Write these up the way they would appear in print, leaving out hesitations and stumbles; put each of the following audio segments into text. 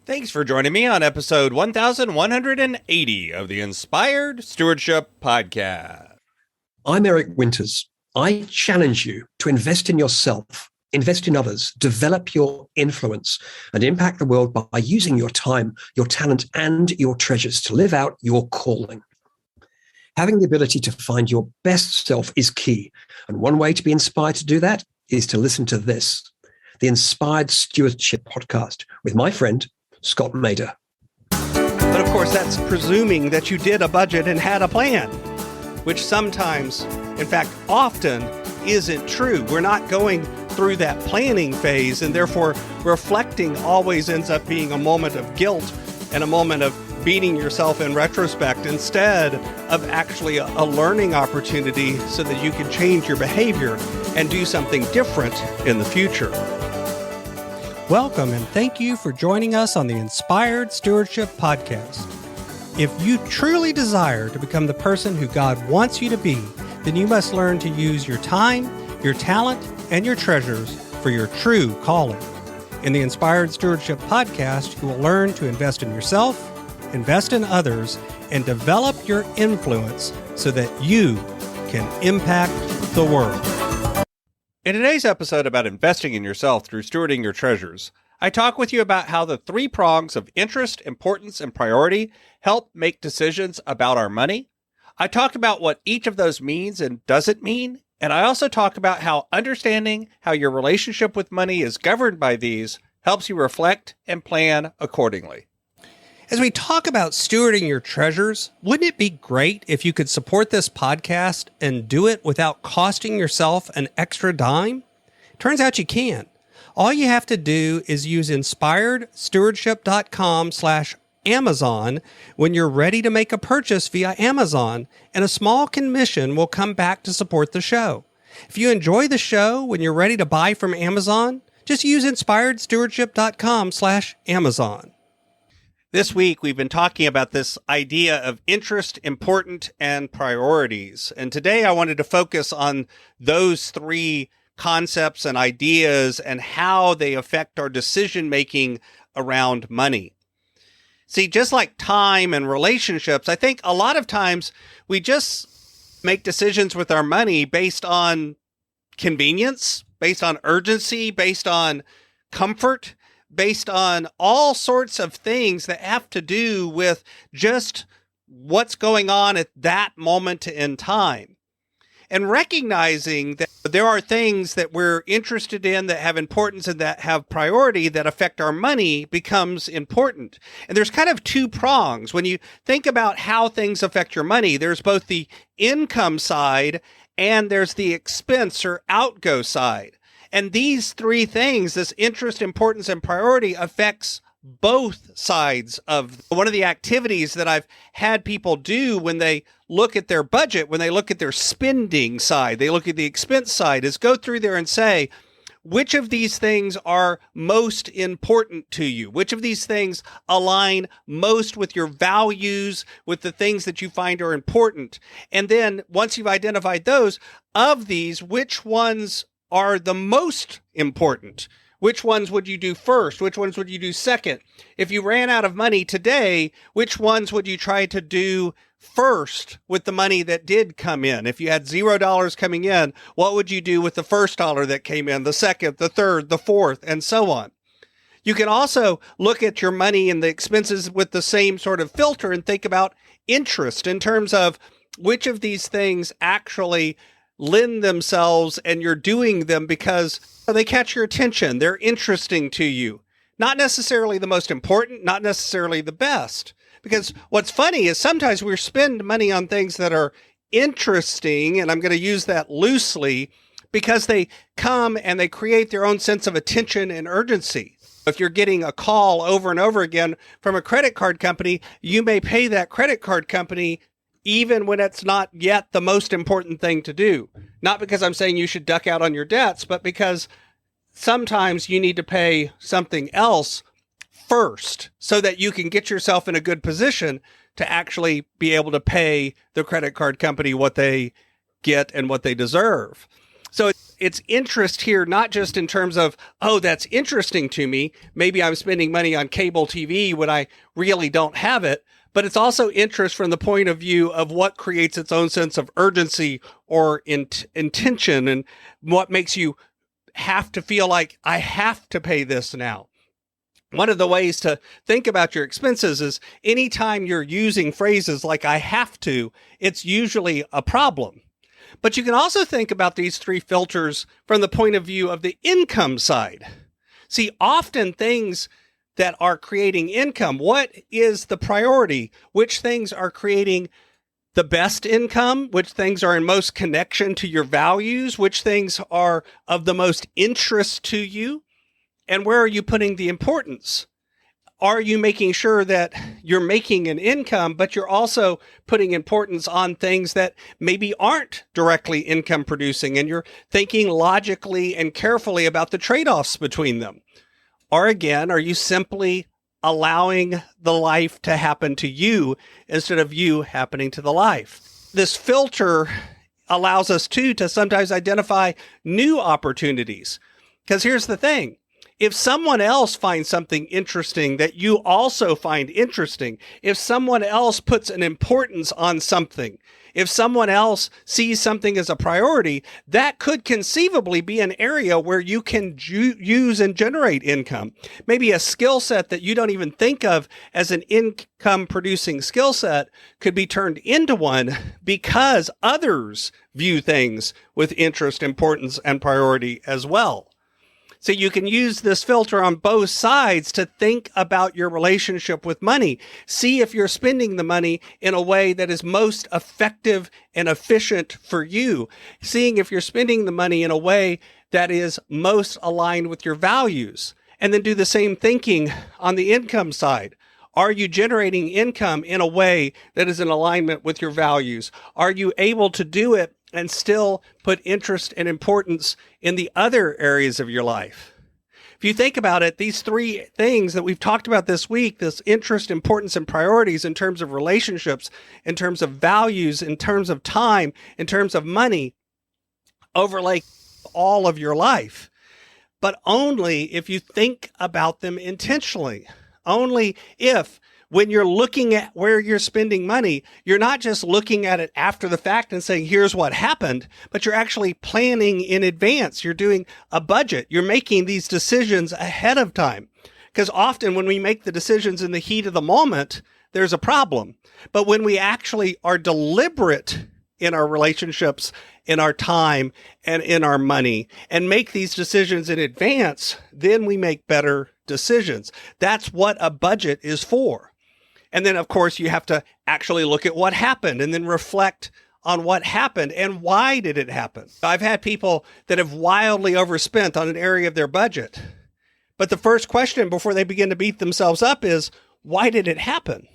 Thanks for joining me on episode 1180 of the Inspired Stewardship Podcast. I'm Eric Winters. I challenge you to invest in yourself, invest in others, develop your influence, and impact the world by using your time, your talent, and your treasures to live out your calling. Having the ability to find your best self is key. And one way to be inspired to do that is to listen to this, the Inspired Stewardship Podcast with my friend, Scott Mader. But of course, that's presuming that you did a budget and had a plan, which sometimes, in fact, often isn't true. We're not going through that planning phase, and therefore reflecting always ends up being a moment of guilt and a moment of beating yourself in retrospect instead of actually a learning opportunity so that you can change your behavior and do something different in the future. Welcome and thank you for joining us on the Inspired Stewardship Podcast. If you truly desire to become the person who God wants you to be, then you must learn to use your time, your talent, and your treasures for your true calling. In the Inspired Stewardship Podcast, you will learn to invest in yourself, invest in others, and develop your influence so that you can impact the world. In today's episode about investing in yourself through stewarding your treasures, I talk with you about how the three prongs of interest, importance, and priority help make decisions about our money. I talk about what each of those means and doesn't mean, and I also talk about how understanding how your relationship with money is governed by these helps you reflect and plan accordingly. As we talk about stewarding your treasures, wouldn't it be great if you could support this podcast and do it without costing yourself an extra dime? Turns out you can. All you have to do is use inspiredstewardship.com/Amazon when you're ready to make a purchase via Amazon, and a small commission will come back to support the show. If you enjoy the show when you're ready to buy from Amazon, just use inspiredstewardship.com/Amazon. This week, we've been talking about this idea of interest, important, and priorities. And today I wanted to focus on those three concepts and ideas and how they affect our decision-making around money. See, just like time and relationships, I think a lot of times we just make decisions with our money based on convenience, based on urgency, based on comfort, based on all sorts of things that have to do with just what's going on at that moment in time. And recognizing that there are things that we're interested in that have importance and that have priority that affect our money becomes important. And there's kind of two prongs. When you think about how things affect your money, there's both the income side and there's the expense or outgo side. And these three things, this interest, importance, and priority, affects both sides of one of the activities that I've had people do when they look at their budget, when they look at their spending side, they look at the expense side, is go through there and say, which of these things are most important to you? Which of these things align most with your values, with the things that you find are important? And then once you've identified those, of these, which ones are the most important? Which ones would you do first? Which ones would you do second? If you ran out of money today, which ones would you try to do first with the money that did come in? If you had $0 coming in, what would you do with the first dollar that came in, the second, the third, the fourth, and so on? You can also look at your money and the expenses with the same sort of filter and think about interest in terms of which of these things actually lend themselves and you're doing them because they catch your attention. They're interesting to you. Not necessarily the most important, not necessarily the best. Because what's funny is sometimes we spend money on things that are interesting, and I'm going to use that loosely, because they come and they create their own sense of attention and urgency. If you're getting a call over and over again from a credit card company, you may pay that credit card company even when it's not yet the most important thing to do. Not because I'm saying you should duck out on your debts, but because sometimes you need to pay something else first so that you can get yourself in a good position to actually be able to pay the credit card company what they get and what they deserve. So it's interest here, not just in terms of, oh, that's interesting to me. Maybe I'm spending money on cable TV when I really don't have it. But it's also interest from the point of view of what creates its own sense of urgency or intention, and what makes you have to feel like I have to pay this now. One of the ways to think about your expenses is anytime you're using phrases like I have to, it's usually a problem. But you can also think about these three filters from the point of view of the income side. See, often things that are creating income, what is the priority? Which things are creating the best income? Which things are in most connection to your values? Which things are of the most interest to you? And where are you putting the importance? Are you making sure that you're making an income, but you're also putting importance on things that maybe aren't directly income producing, and you're thinking logically and carefully about the trade-offs between them? Or again, are you simply allowing the life to happen to you instead of you happening to the life? This filter allows us to sometimes identify new opportunities. Because here's the thing. If someone else finds something interesting that you also find interesting, if someone else puts an importance on something, if someone else sees something as a priority, that could conceivably be an area where you can use and generate income. Maybe a skill set that you don't even think of as an income producing skill set could be turned into one because others view things with interest, importance, and priority as well. So you can use this filter on both sides to think about your relationship with money. See if you're spending the money in a way that is most effective and efficient for you. Seeing if you're spending the money in a way that is most aligned with your values. And then do the same thinking on the income side. Are you generating income in a way that is in alignment with your values? Are you able to do it and still put interest and importance in the other areas of your life? If you think about it, these three things that we've talked about this week, this interest, importance, and priorities in terms of relationships, in terms of values, in terms of time, in terms of money, overlay all of your life. But only if you think about them intentionally. Only if, when you're looking at where you're spending money, you're not just looking at it after the fact and saying, here's what happened, but you're actually planning in advance. You're doing a budget. You're making these decisions ahead of time. Because often when we make the decisions in the heat of the moment, there's a problem. But when we actually are deliberate in our relationships, in our time, and in our money, and make these decisions in advance, then we make better decisions. That's what a budget is for. And then, of course, you have to actually look at what happened and then reflect on what happened and why did it happen. I've had people that have wildly overspent on an area of their budget. But the first question before they begin to beat themselves up is, why did it happen?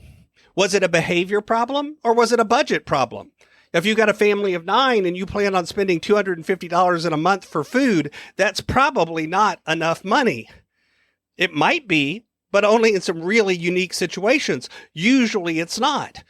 Was it a behavior problem or was it a budget problem? If you've got a family of 9 and you plan on spending $250 in a month for food, that's probably not enough money. It might be, but only in some really unique situations. Usually it's not.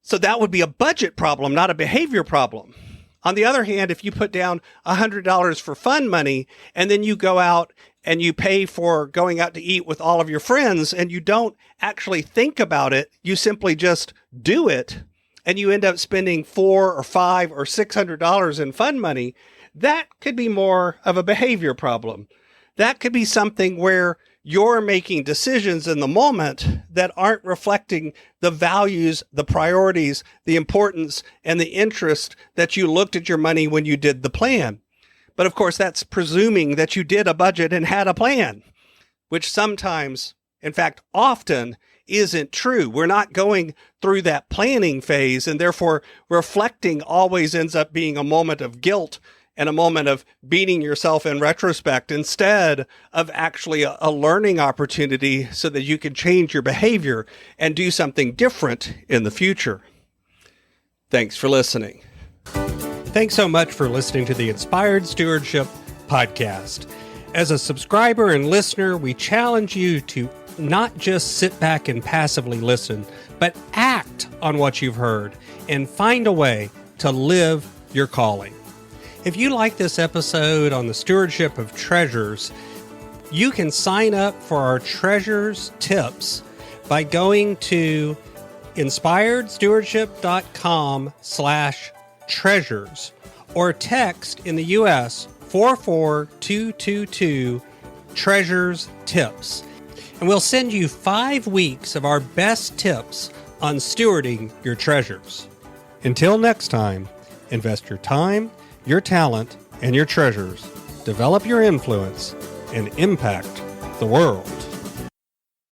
So that would be a budget problem, not a behavior problem. On the other hand, if you put down $100 for fun money and then you go out and you pay for going out to eat with all of your friends and you don't actually think about it, you simply just do it, and you end up spending $400 or $500 or $600 in fun money, that could be more of a behavior problem. That could be something where you're making decisions in the moment that aren't reflecting the values, the priorities, the importance, and the interest that you looked at your money when you did the plan. But of course, that's presuming that you did a budget and had a plan, which sometimes, in fact, often isn't true. We're not going through that planning phase, and therefore reflecting always ends up being a moment of guilt and a moment of beating yourself in retrospect instead of actually a learning opportunity so that you can change your behavior and do something different in the future. Thanks for listening. Thanks so much for listening to the Inspired Stewardship podcast. As a subscriber and listener, we challenge you to not just sit back and passively listen, but act on what you've heard and find a way to live your calling. If you like this episode on the stewardship of treasures, you can sign up for our treasures tips by going to inspiredstewardship.com/treasures or text in the U.S. 44222 treasures tips. And we'll send you 5 weeks of our best tips on stewarding your treasures. Until next time, invest your time, your talent, and your treasures. Develop your influence and impact the world.